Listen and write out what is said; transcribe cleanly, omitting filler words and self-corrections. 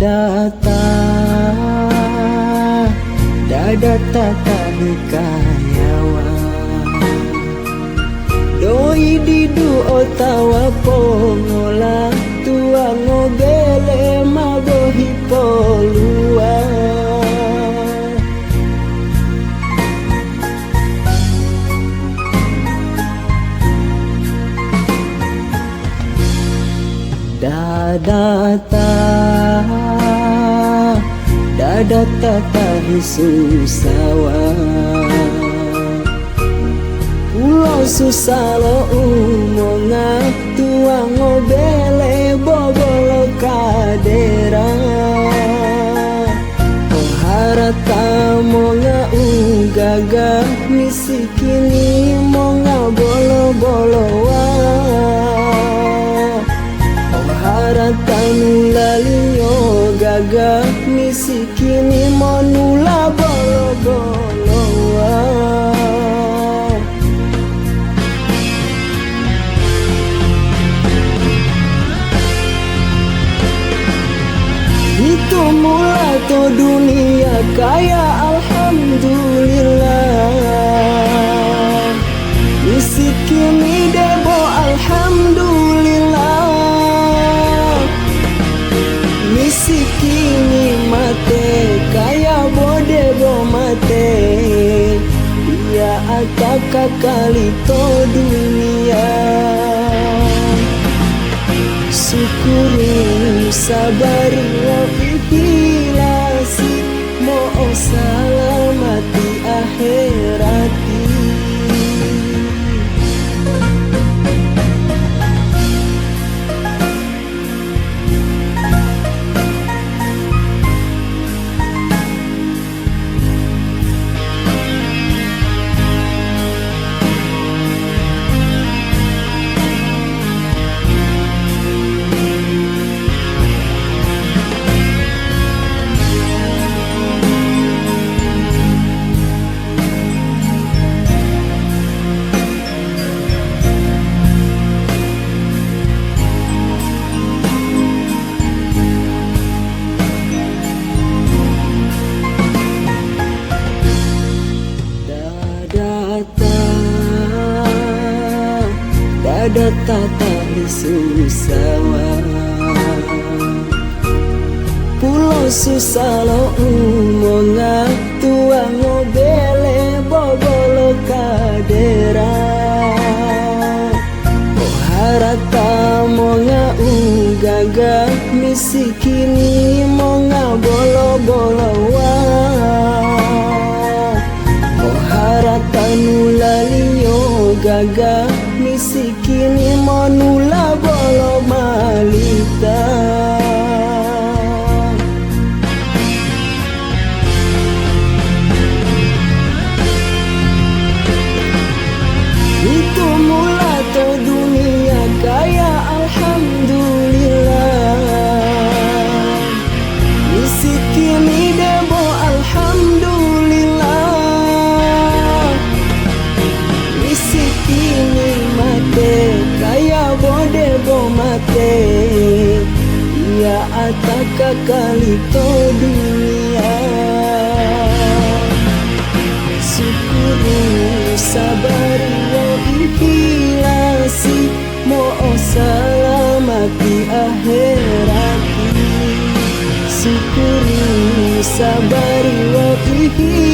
data kayawa doi didu otawa pongola tua ngobele magohi polua data hisusawa pulau susalo umonga tua ngobele bobolo kadera oharata monga ugaga misikini monga bolo haratanu lalio gaga misikini monula bolo itu mula to dunia kaya alhamdulillah misikini debo alhamdulillah misikini mate kaya bodebo mate dia ataka kali to dunia syukuri sabari wa ikhilasi mo salamati akhirati data hisusawa pulau susalo umonga tua ngobele bobolo kadera oharata monga ugaga misikini monga bolo oharata nulalio gaga misikini monula bolo malita itu mula to dunia kaya alhamdulillah misikini debo alhamdulillah misikini kaya bodebo mate ia ataka kali to dunia syukuri sabari wa ikhilasi mo salamati akhirati syukuri sabari wa ikhilasi